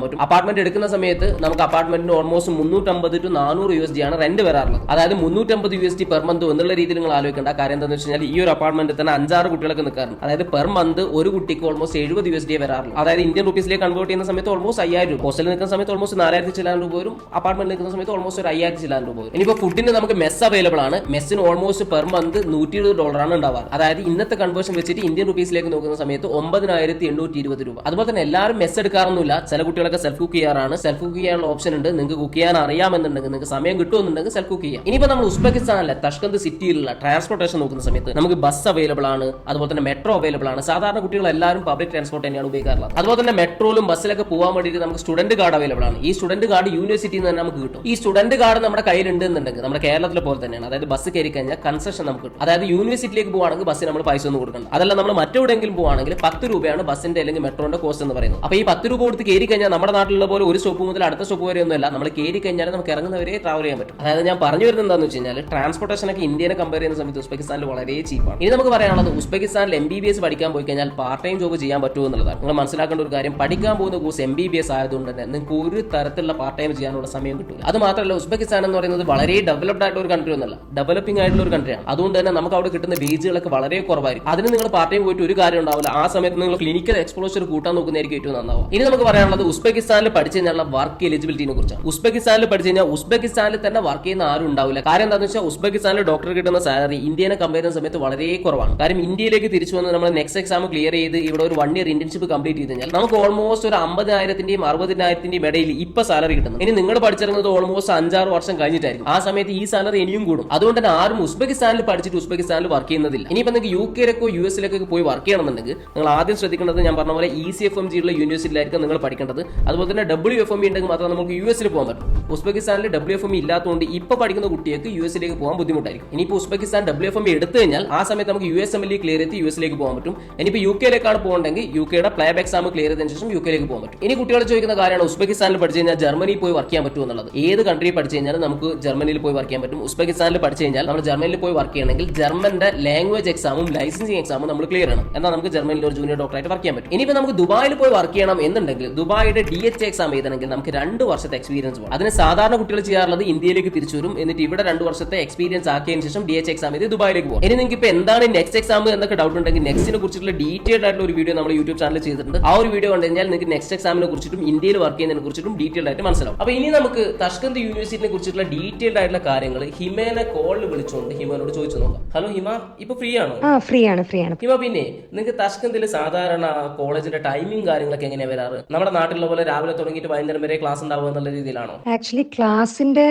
പറ്റും. അപ്പാർട്ട്മെന്റ് എടുക്കുന്ന സമയത്ത് നമുക്ക് അപ്പാർട്ട്മെന്റിന് ഓൾമോസ്റ്റ് $350 to $400 ആണ് റെന്റ് വരാറുള്ളത്. അതായത് $350 പെർ മന്ത് എന്നുള്ള രീതിയിൽ നിങ്ങൾ ആലോചിക്കേണ്ട. കാര്യം എന്താണെന്ന് വെച്ച് കഴിഞ്ഞാൽ ഈ ഒരു അപ്പാർട്ട്മെന്റിൽ തന്നെ 5-6 കുട്ടികളൊക്കെ നിൽക്കാറുണ്ട്. അതായത് പെർ മന്ത് ഒരു കുട്ടിക്ക് ഓൾമോസ്റ്റ് $70 വരാറുള്ളൂ. അതായത് ഇന്ത്യൻ റുപ്പീസിലേക്ക് കൺവേർട്ട് ചെയ്യുന്ന സമയത്ത് ഓൾമോസ്റ്റ് 5000 രൂപ. ഹോസ്റ്റലിൽ നിൽക്കുന്ന സമയത്ത് ഓൾമോസ്റ്റ് 4000 ചില്ലാൻ രൂപ വരും. അപ്പാർട്ട്മെന്റ് നിൽക്കുന്ന സമയത്ത് ഓൾമോസ്റ്റ് ഒരു 5000 ചില്ലാൻ രൂപ വരും. ഇനിയിപ്പോൾ ഫുഡിന് നമുക്ക് മെസ് അവൈലബിൾ ആണ്. മെസ്സിന് ഓൾമോസ്റ്റ് പെർ മന്ത് $120 ആണ് ഉണ്ടാവാറ്. അതായത് ഇന്നത്തെ കൺവേർഷൻ വെച്ചിട്ട് ഇന്ത്യൻ റുപ്പീസിലേക്ക് നോക്കുന്ന സമയത്ത് 9820 രൂപ. അതുപോലെ തന്നെ എല്ലാവരും മെസ് എടുക്കാറൊന്നുമില്ല. ചില കുട്ടികളൊക്കെ സെൽഫ് കുക്ക് ചെയ്യാറാണ്. സെൽഫ് കുക്ക് ചെയ്യാനുള്ള ഓപ്ഷൻ ഉണ്ട്. നിങ്ങൾക്ക് കുക്ക് ചെയ്യാൻ അറിയാമെന്നുണ്ടെങ്കിൽ, നിങ്ങൾക്ക് സമയം കിട്ടുമെന്നുണ്ടെങ്കിൽ സെൽഫ് കുക്ക് ചെയ്യാം. ഇനിയിപ്പോൾ നമ്മൾ ഉസ്ബെക്കിസ്ഥാനിലെ തഷ്കന്ത് സിറ്റിയിലുള്ള ട്രാൻസ്പോർട്ടേഷൻ നോക്കുന്ന സമയത്ത് നമുക്ക് ബസ് അവൈലബിൾ ആണ്. അതുപോലെ തന്നെ മെട്രോ അവൈലബിൾ ആണ്. സാധാരണ കുട്ടികൾ എല്ലാവരും പബ്ലിക് ട്രാൻസ്പോർട്ട് തന്നെയാണ് ഉപയോഗിക്കാറുള്ളത്. അതുപോലെ തന്നെ മെട്രോയിലും ബസ്സിലൊക്കെ പോകാൻ വേണ്ടിയിട്ട് നമുക്ക് സ്റ്റുഡന്റ് കാർഡ് അവൈലബിൾ ആണ്. ഈ സ്റ്റുഡന്റ് കാർഡ് യൂണിവേഴ്സിറ്റിയിൽ നിന്ന് തന്നെ നമുക്ക് കിട്ടും. ഈ സ്റ്റുഡന്റ് കാർഡ് നമ്മുടെ കയ്യിലുണ്ട് എന്നുണ്ടെങ്കിൽ നമ്മുടെ കേരളത്തിലെ പോലെ തന്നെയാണ്. അതായത് ബസ് കയറി കഴിഞ്ഞാൽ കൺസെഷൻ നമുക്ക് കിട്ടും. അതായത് യൂണിവേഴ്സിറ്റിയിലേക്ക് പോകുകയാണെങ്കിൽ ബസ്സിന് നമ്മൾ പൈസ ഒന്നും കൊടുക്കണം. അതല്ല നമ്മൾ മറ്റെവിടെയെങ്കിലും പോകുകയാണെങ്കിൽ 10 രൂപയാണ് ബസ്സിന്റെ അല്ലെങ്കിൽ മെട്രോന്റെ കോസ്റ്റ് എന്ന് പറയുന്നത്. അപ്പോൾ ഈ 10 രൂപ കൊടുത്ത് കയറി കഴിഞ്ഞാൽ നമ്മുടെ നാട്ടിലുള്ള പോലെ ഒരു സ്റ്റോപ്പ് മുതൽ അടുത്ത സ്റ്റോപ്പ് വരെ ഒന്നുമല്ല, നമ്മൾ കയറി കഴിഞ്ഞാൽ നമുക്ക് ഇറങ്ങുന്നവരെ ട്രാവൽ ചെയ്യാൻ പറ്റും. അതായത് ഞാൻ പറഞ്ഞു വരുന്നത് എന്താണെന്ന് വെച്ച് കഴിഞ്ഞാൽ ട്രാൻസ്പോർട്ടേഷൻ ഒക്കെ ഇന്ത്യനെ കമ്പയർ ചെയ്യുന്ന സമയത്ത് ഉസ്ബെക്കിസ്ഥാനിൽ വളരെ ചീപ്പാണ്. ഇനി നമുക്ക് പറയാനുള്ളത് ഉസ്ബെക്കിസ്ഥാനിൽ MBBS പഠിക്കാൻ പോയി കഴിഞ്ഞാൽ പാർട്ട് ടൈം ജോബ് ചെയ്യാൻ പറ്റുമോ എന്നുള്ളതാണ്. നിങ്ങൾ മനസ്സിലാക്കേണ്ട ഒരു കാര്യം, പഠിക്കാൻ പോകുന്ന കോഴ്സ് MBBS ആയതുകൊണ്ട് തന്നെ നിങ്ങൾക്ക് ഒരു തരത്തിലുള്ള പാർട്ട് ടൈം ചെയ്യാനുള്ള സമയം കിട്ടില്ല. അത് മാത്രമല്ല ഉസ്ബെക്കിസ്ഥാൻ എന്ന് പറയുന്നത് വളരെ ഡെവലപ്ഡ് ആയിട്ടുള്ള ഒരു കൺട്രി ഒന്നല്ല, ഡെവലപ്പിംഗ് ആയിട്ടുള്ള ഒരു കൺട്രിയാണ്. അതുകൊണ്ട് തന്നെ നമുക്ക് അവിടെ കിട്ടുന്ന വേജുകളൊക്കെ വളരെ കുറവായിരിക്കും. അതിന് നിങ്ങൾ പാർട്ട് ടൈം പോയിട്ട് ഒരു കാര്യം ഉണ്ടാവില്ല. ആ സമയത്ത് നിങ്ങൾ ക്ലിനിക്കൽ എക്സ്പോഷർ കൂട്ടാൻ നോക്കുന്നതായിരിക്കും ഏറ്റവും നന്നാവും. ഇനി നമുക്ക് പറയാനുള്ളത് ഉസ്ബെക്കിസ്ഥാനിൽ പഠിച്ചു കഴിഞ്ഞാൽ വർക്ക് എലിജിബിലിറ്റിനെ കുറിച്ചാണ്. ഉസ്ബെക്കിസ്ഥാനിൽ പഠിച്ചു കഴിഞ്ഞാൽ ഉസ്ബെക്കിസ്ഥാനിൽ തന്നെ വർക്ക് ചെയ്യുന്ന ആരും ഉണ്ടാവില്ല. കാര്യം എന്താണെന്ന് വെച്ചാൽ ഉസ്ബെക്കിസ്ഥാനിൽ ഡോക്ടർ കിട്ടുന്ന സാലറി ഇന്ത്യനെ കമ്പയർ ചെയ്യുന്ന സമയത്ത് വളരെ കുറവാണ്. കാര്യം ഇന്ത്യയിലേക്ക് തിരിച്ചു വന്ന് നമ്മൾ നെക്സ്റ്റ് എക്സാം ക്ലിയർ ചെയ്ത് ഇവിടെ ഒരു 1 year ഇന്റേൺഷിപ്പ് കംപ്ലീറ്റ് ചെയ്ത് കഴിഞ്ഞാൽ നമുക്ക് ഓൾമോസ്റ്റ് ഒരു 50,000-ന്റെയും 60,000-ന്റെയും ഇടയിൽ ഇപ്പൊ സാലറി കിട്ടുന്നു. ഇനി നിങ്ങൾ പഠിച്ചിറങ്ങുന്നത് ഓൾമോസ്റ്റ് 5-6 വർഷം കഴിഞ്ഞിട്ടായിരിക്കും. ആ സമയത്ത് ഈ സാലറി ഇനിയും കൂടും. അതുകൊണ്ട് തന്നെ ആരും ഉസ്ബെക്കിസ്ഥാനിൽ പഠിച്ചിട്ട് ഉസ്ബെക്കിസ്ഥാനിൽ വർക്ക് ചെയ്യുന്നതില്ല. ഇനിയിപ്പോൾ നിങ്ങൾക്ക് UK-ലേക്കോ US-ലേക്കോ പോയി വർക്ക് ചെയ്യണമെന്നുണ്ടെങ്കിൽ നിങ്ങൾ ആദ്യം ശ്രദ്ധിക്കേണ്ടത് ഞാൻ പറഞ്ഞ പോലെ ECFMG ഉള്ള യൂണിവേഴ്സിറ്റിയിലായിരിക്കും നിങ്ങൾ പഠിക്കേണ്ടത്. അതുപോലെ തന്നെ WFME ഉണ്ടെങ്കിൽ മാത്രമേ നമുക്ക് US-ൽ പോകാൻ പറ്റും. ഉസ്ബെക്കിസ്ഥാനിൽ WFME ഇല്ലാത്തതുകൊണ്ട് ഇപ്പൊ പഠിക്കുന്ന കുട്ടികൾക്ക് US-ലേക്ക് പോകാൻ ബുദ്ധിമുട്ടായിരിക്കും. ഇനിയിപ്പോൾ ഉസ്ബെക്കിസ്ഥാൻ WFME എടുത്തു കഴിഞ്ഞാൽ ആ സമയത്ത് നമുക്ക് USMLE ക്ലിയർ ചെയ്ത് US-ലേക്ക് പോകാൻ പറ്റും. ഇനിയിപ്പോൾ UK-ലേക്കാണ് പോകണമെങ്കിൽ UK-യുടെ പ്ലേബ് എക്സാം ക്ലിയർ ചെയ്തതിനു ശേഷം UK-ലേക്ക് പോകാൻ പറ്റും. ഇനി കുട്ടികൾ ചോദിക്കുന്ന കാര്യമാണ് ഉസ്ബെക്കിസ്ഥാനിൽ പഠിച്ചു കഴിഞ്ഞാൽ ജർമ്മനിയിൽ പോയി വർക്ക് ചെയ്യാൻ പറ്റുമോ എന്നുള്ളത്. ഏത് കൺട്രി പഠിച്ചു കഴിഞ്ഞാൽ നമുക്ക് ജർമ്മനിയിൽ പോയി വർക്ക് ചെയ്യാൻ പറ്റും. ഉസ്ബെക്കിസ്ഥാനിൽ പഠിച്ചു കഴിഞ്ഞാൽ നമ്മൾ ജർമ്മനിയിൽ പോയി വർക്ക് ചെയ്യണമെങ്കിൽ ജർമ്മന്റെ ലാംഗ്വേജ് എക്സാമും ലൈസൻസിംഗ് എക്സാമും നമ്മൾ ക്ലിയർ ചെയ്യണം. എന്നാൽ നമുക്ക് ജർമ്മനിയിൽ ഒരു ജൂനിയർ ഡോക്ടറായിട്ട് വർക്ക് ചെയ്യാൻ പറ്റും. ഇനിയിപ്പോൾ നമുക്ക് ദുബായിൽ പോയി വർക്ക് ചെയ്യണം എന്നുണ്ടെങ്കിൽ ദുബായിയുടെ DH എക്സാം എഴുതണമെങ്കിൽ നമുക്ക് 2 വർഷത്തെ എക്സ്പീരിയൻസ് വേണം. അതിന് സാധാരണ കുട്ടികൾ ചെയ്യാറുള്ളത് ഇന്ത്യയിലേക്ക് തിരിച്ചു വരും, എന്നിട്ട് ഇവിടെ 2 വർഷത്തെ എക്സ്പീരിയൻസ് ആക്കിയതിനു ശേഷം DH എക്സാം എഴുതി ദുബായിലേക്ക് പോകും. ഇനി നിങ്ങൾക്ക് ഇപ്പോൾ എന്താണ് നെക്സ്റ്റ് എക്സാം എന്നൊക്കെ ഡൗട്ട് ഉണ്ടെങ്കിൽ നെക്സ്റ്റിനെ കുറിച്ചുള്ള ഡീറ്റെയിൽഡ് ആയിട്ടുള്ള ഒരു വീഡിയോ നമ്മൾ യൂട്യൂബ് ചാനൽ ചെയ്തിട്ടുണ്ട്. ആ ഒരു വീഡിയോ കണ്ടു കഴിഞ്ഞാൽ നിങ്ങൾക്ക് നെക്സ്റ്റ് എക്സാമിനെ കുറിച്ചിട്ടും ഇന്ത്യയിൽ വർക്ക് ചെയ്യുന്നതിനെ കുറിച്ചിട്ടും ഡീറ്റെയിൽഡ് ആയിട്ട് മനസ്സിലാവും. അപ്പോൾ ഇനി നമുക്ക് തഷ്കന്ത് യൂണിവേഴ്സിറ്റിനെ കുറിച്ചിട്ടുള്ള ഡീറ്റെയിൽഡ് ആയിട്ടുള്ള കാര്യങ്ങൾ ഹിമേനെ കോളിൽ വിളിച്ചുകൊണ്ട് ഹിമേനോട് ചോദിച്ചു നോക്കാം. ഹലോ ഹിമ, ഇപ്പൊ ഫ്രീ ആണോ? ഫ്രീ ആണ്. ഹിമ, പിന്നെ നിങ്ങൾക്ക് തഷ്കന്തിൽ സാധാരണ കോളേജിന്റെ ടൈമിംഗ് കാര്യങ്ങളൊക്കെ എങ്ങനെയാ വരാറ്? നമ്മുടെ നാട്ടിലുള്ള പോലെ രാവിലെ തുടങ്ങിയിട്ട് വൈകുന്നേരം വരെ ക്ലാസ് ഉണ്ടാവുക എന്നുള്ള രീതിയിലാണോ? ആക്ച്വലി ക്ലാസിന്റെ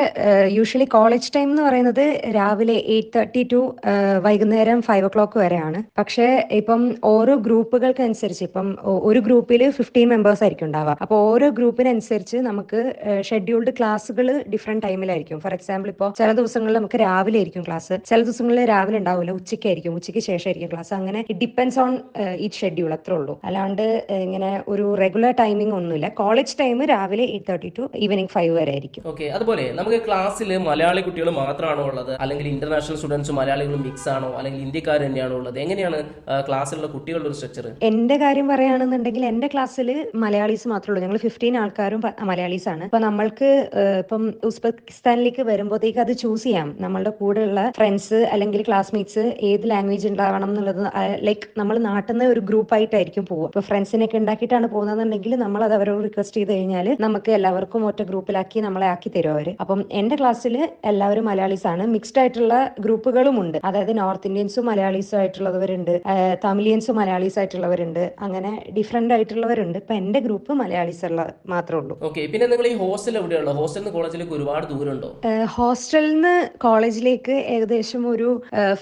യൂഷ്വലി കോളേജ് ടൈം എന്ന് പറയുന്നത് രാവിലെ 8:30 ടു വൈകുന്നേരം 5 o'clock വരെയാണ്. പക്ഷേ ഇപ്പം ഓരോ ഗ്രൂപ്പുകൾക്ക് അനുസരിച്ച് ഇപ്പം ഒരു ഗ്രൂപ്പിൽ 15 മെമ്പേഴ്സ് ആയിരിക്കും ഉണ്ടാവുക. അപ്പോൾ ഓരോ ഗ്രൂപ്പിനനുസരിച്ച് നമുക്ക് ഷെഡ്യൂൾഡ് ക്ലാസ്സുകൾ ഡിഫറെന്റ് ടൈമിലായിരിക്കും. ഫോർ എക്സാമ്പിൾ ഇപ്പോൾ ചില ദിവസങ്ങളിൽ നമുക്ക് രാവിലെ ആയിരിക്കും ക്ലാസ്, ചില ദിവസങ്ങളിൽ രാവിലെ ഉണ്ടാവില്ല, ഉച്ചയ്ക്കായിരിക്കും, ഉച്ചയ്ക്ക് ശേഷമായിരിക്കും ക്ലാസ്. അങ്ങനെ it depends on each schedule, അത്രേ ഉള്ളൂ. അല്ലാണ്ട് ഇങ്ങനെ ഒരു റെഗുലർ ടൈമിംഗ് ഒന്നുമില്ല. കോളേജ് ടൈം രാവിലെ 8:30 ടു ഈവനിങ് 5 വരെ ആയിരിക്കും. ഓക്കെ, അതുപോലെ നമുക്ക് ക്ലാസ്സിൽ മലയാളി കുട്ടികൾ മാത്രമാണോ ഉള്ളത്, അല്ലെങ്കിൽ ഇന്റർനാഷണൽ സ്റ്റുഡൻസും മലയാളികളും മിക്സ് ആണോ, അല്ലെങ്കിൽ ഇന്ത്യക്കാർ തന്നെയാണോ ഉള്ളത്? എങ്ങനെയാണ് ക്ലാസ്സിലുള്ള കുട്ടികളുടെ ഒരു സ്ട്രക്ചർ? എന്റെ കാര്യം പറയുകയാണെന്നുണ്ടെങ്കിൽ എന്റെ ക്ലാസ്സിൽ മലയാളീസ് മാത്രമേ ഉള്ളൂ. ഞങ്ങൾ 15 ആൾക്കാരും മലയാളീസ് ആണ്. അപ്പൊ നമ്മൾക്ക് ഇപ്പം ഉസ്ബെക്കിസ്ഥാനിലേക്ക് വരുമ്പോഴത്തേക്ക് അത് ചൂസ് ചെയ്യാം. നമ്മളുടെ കൂടെയുള്ള ഫ്രണ്ട്സ് അല്ലെങ്കിൽ ക്ലാസ്മേറ്റ്സ് ഏത് ലാംഗ്വേജ് ഉണ്ടാവണം എന്നുള്ളത്. ലൈക്ക് നമ്മൾ നാട്ടിൽ നിന്ന് ഒരു ഗ്രൂപ്പ് ആയിട്ടായിരിക്കും പോവുക. ഇപ്പൊ ഫ്രണ്ട്സിനൊക്കെ ഉണ്ടാക്കിയിട്ടാണ് പോകുന്നതെന്നുണ്ടെങ്കിൽ നമ്മൾ അത് അവരോട് റിക്വസ്റ്റ് ചെയ്ത് കഴിഞ്ഞാൽ നമുക്ക് എല്ലാവർക്കും ഒറ്റ ഗ്രൂപ്പിലാക്കി നമ്മളെ ആക്കി തരും അവര്. അപ്പം എന്റെ ക്ലാസ്സിൽ എല്ലാവരും മലയാളീസ് ആണ്. മിക്സ്ഡ് ആയിട്ടുള്ള ഗ്രൂപ്പുകളും ഉണ്ട്. അതായത് നോർത്ത് ഇന്ത്യൻസും മലയാളീസും ആയിട്ടുള്ളവരുണ്ട്, തമിലിയൻസും മലയാളീസ് ആയിട്ടുള്ളവരുണ്ട്, അങ്ങനെ ഡിഫറെന്റ് ആയിട്ടുള്ളവരുണ്ട്. ഇപ്പൊ എന്റെ ഗ്രൂപ്പ് മലയാളീസ് ഉള്ള മാത്രമേ ഉള്ളൂ. പിന്നെ നിങ്ങൾ ഈ ഹോസ്റ്റൽ എവിടെയുള്ള? ഹോസ്റ്റലിൽ നിന്ന് കോളേജിലേക്ക് ഒരുപാട് ദൂരം ഉണ്ടോ? ഹോസ്റ്റലിൽ നിന്ന് കോളേജിലേക്ക് ഏകദേശം ഒരു